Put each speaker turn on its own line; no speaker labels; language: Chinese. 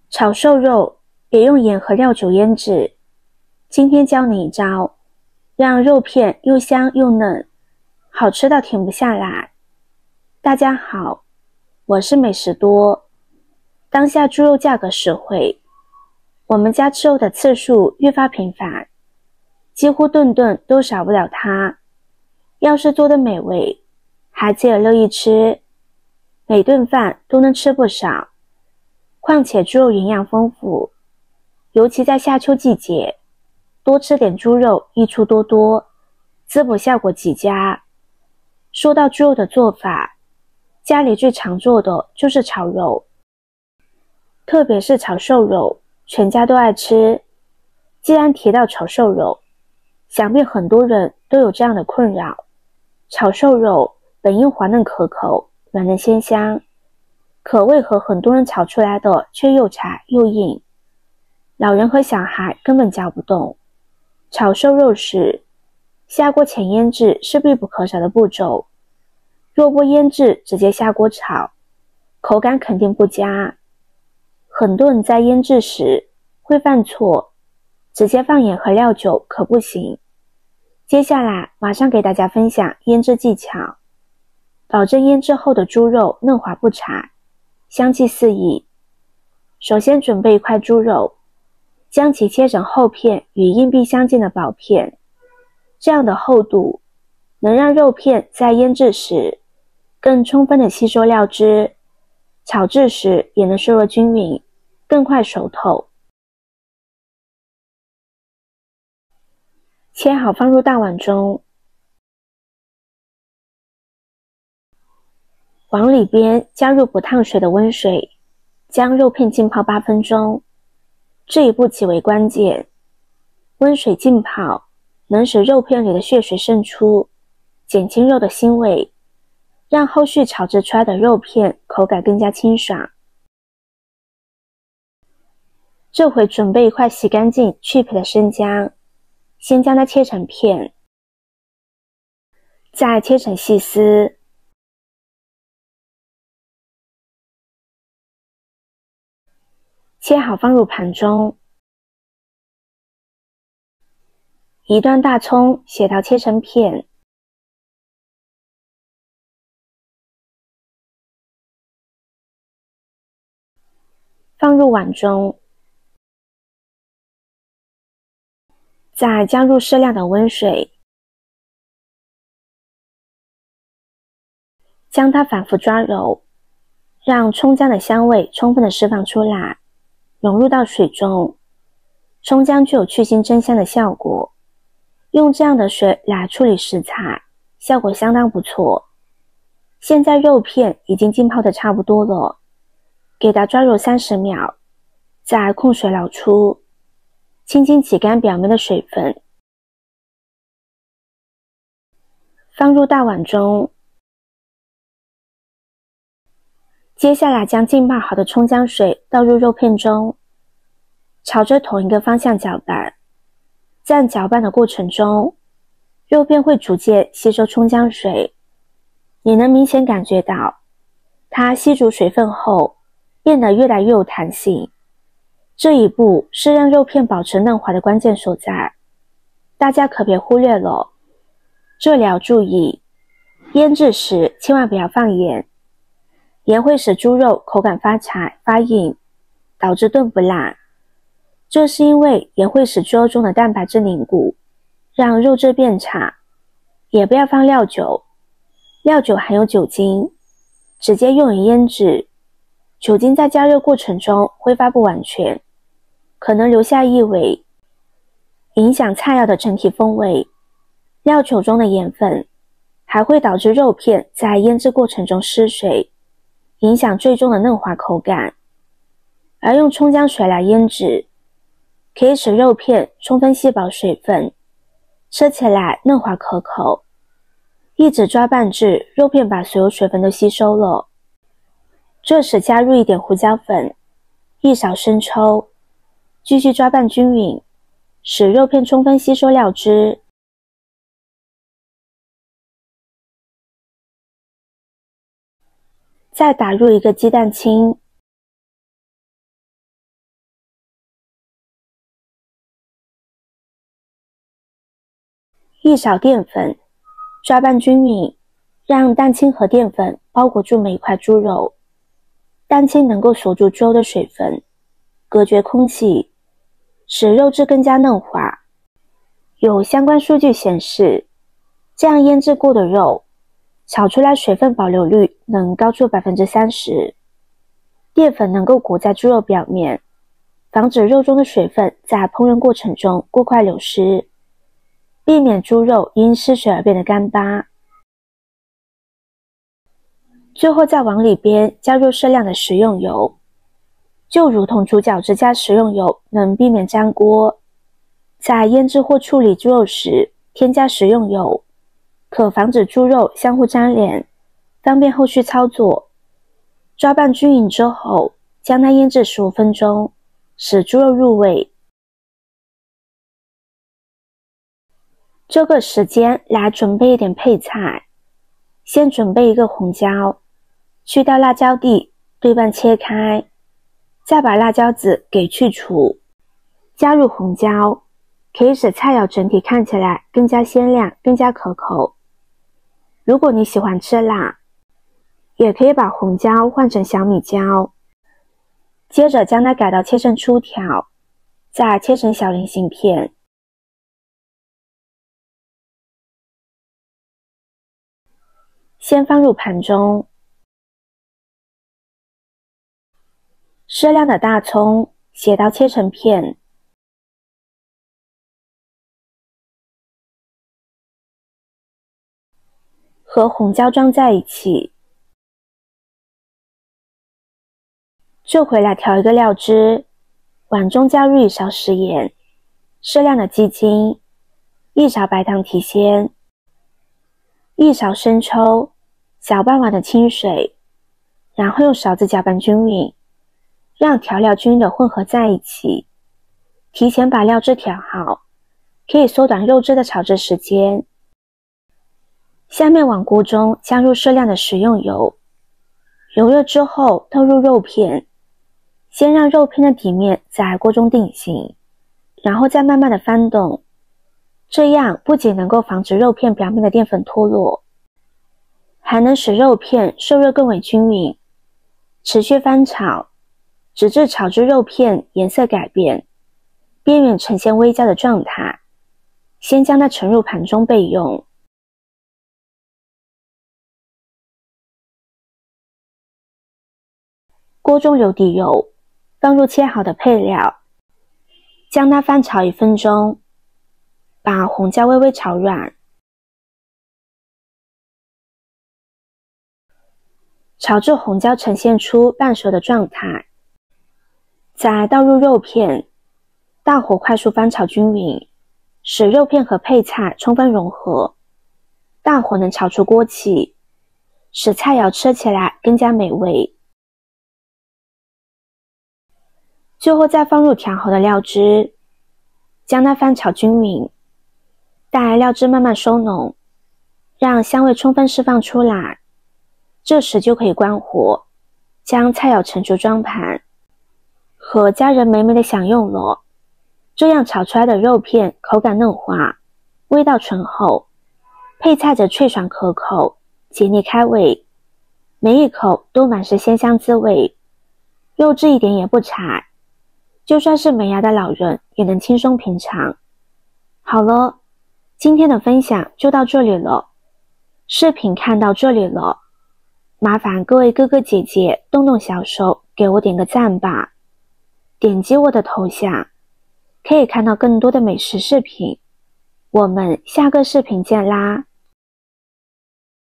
炒瘦肉别用盐和料酒腌制。今天教你一招，让肉片又香又嫩，好吃到停不下来。大家好，我是美食多。当下猪肉价格实惠，我们家吃肉的次数愈发频繁，几乎顿顿都少不了它。要是做得美味，孩子也乐意吃，每顿饭都能吃不少。况且猪肉营养丰富，尤其在夏秋季节，多吃点猪肉益处多多，滋补效果极佳。说到猪肉的做法，家里最常做的就是炒肉，特别是炒瘦肉，全家都爱吃。既然提到炒瘦肉，想必很多人都有这样的困扰。炒瘦肉本应滑嫩可口，软嫩鲜香，可为何很多人炒出来的却又柴又硬？老人和小孩根本嚼不动。炒瘦肉时，下锅前腌制是必不可少的步骤。若不腌制直接下锅炒，口感肯定不佳。很多人在腌制时会犯错，直接放盐和料酒可不行。接下来马上给大家分享腌制技巧，保证腌制后的猪肉嫩滑不柴，香气四溢。首先准备一块猪肉，将其切成厚片与硬币相近的薄片，这样的厚度能让肉片在腌制时更充分地吸收料汁，炒制时也能受热均匀，更快熟透。切好放入大碗中，往里边加入不烫水的温水，将肉片浸泡8分钟。这一步极为关键，温水浸泡能使肉片里的血水渗出，减轻肉的腥味，让后续炒制出来的肉片口感更加清爽。这回准备一块洗干净去皮的生姜，先将它切成片，再切成细丝，切好放入盘中。一段大葱斜刀切成片，放入碗中，再加入适量的温水，将它反复抓揉，让葱姜的香味充分的释放出来，融入到水中。葱姜具有去腥增香的效果，用这样的水来处理食材，效果相当不错。现在肉片已经浸泡的差不多了，给它抓揉30秒，再控水捞出，轻轻挤干表面的水分，放入大碗中。接下来将浸泡好的葱姜水倒入肉片中，朝着同一个方向搅拌。在搅拌的过程中，肉片会逐渐吸收葱姜水，你能明显感觉到它吸足水分后变得越来越有弹性。这一步是让肉片保持嫩滑的关键所在，大家可别忽略了。这里要注意，腌制时千万不要放盐，盐会使猪肉口感发柴发硬，导致炖不烂。这是因为盐会使猪肉中的蛋白质凝固，让肉质变差。也不要放料酒，料酒含有酒精，直接用于腌制，酒精在加热过程中挥发不完全，可能留下异味，影响菜肴的整体风味。料酒中的盐分还会导致肉片在腌制过程中失水，影响最终的嫩滑口感。而用葱姜水来腌制，可以使肉片充分吸饱水分，吃起来嫩滑可口。一直抓拌至肉片把所有水分都吸收了。这时加入一点胡椒粉，一勺生抽，继续抓拌均匀，使肉片充分吸收料汁。再打入一个鸡蛋清，一勺淀粉，抓拌均匀，让蛋清和淀粉包裹住每一块猪肉。蛋清能够锁住猪肉的水分，隔绝空气，使肉质更加嫩滑。有相关数据显示，这样腌制过的肉，炒出来水分保留率能高出 30%。淀粉能够裹在猪肉表面，防止肉中的水分在烹饪过程中过快流失，避免猪肉因失水而变得干巴。最后再往里边加入适量的食用油，就如同煮饺子加食用油能避免粘锅。在腌制或处理猪肉时添加食用油，可防止猪肉相互粘连，方便后续操作。抓拌均匀之后，将它腌制15分钟，使猪肉入味。这个时间来准备一点配菜，先准备一个红椒，去掉辣椒蒂，对半切开，再把辣椒籽给去除，加入红椒，可以使菜肴整体看起来更加鲜亮，更加可口。如果你喜欢吃辣，也可以把红椒换成小米椒，接着将它改刀切成粗条，再切成小菱形片。先放入盘中，适量的大葱，斜刀切成片，和红椒装在一起。这回来调一个料汁，碗中加入1勺食盐，适量的鸡精，1勺白糖提鲜，1勺生抽，小半碗的清水，然后用勺子搅拌均匀，让调料均匀的混合在一起。提前把料汁调好，可以缩短肉汁的炒制时间。下面往锅中加入适量的食用油，油热之后倒入肉片，先让肉片的底面在锅中定型，然后再慢慢的翻动，这样不仅能够防止肉片表面的淀粉脱落，还能使肉片受热更为均匀。持续翻炒，直至炒至肉片颜色改变，边缘呈现微焦的状态，先将它盛入盘中备用。锅中留底油，放入切好的配料，将它翻炒1分钟，把红椒微微炒软，炒至红椒呈现出半熟的状态，再倒入肉片，大火快速翻炒均匀，使肉片和配菜充分融合，大火能炒出锅气，使菜肴吃起来更加美味。最后再放入调好的料汁，将它翻炒均匀，待料汁慢慢收浓，让香味充分释放出来，这时就可以关火，将菜肴盛出装盘，和家人美美的享用了。这样炒出来的肉片口感嫩滑，味道醇厚，配菜则脆爽可口，解腻开胃，每一口都满是鲜香滋味，肉质一点也不柴，就算是没牙的老人也能轻松品尝。好了，今天的分享就到这里了。视频看到这里了，麻烦各位哥哥姐姐动动小手给我点个赞吧。点击我的头像，可以看到更多的美食视频。我们下个视频见啦！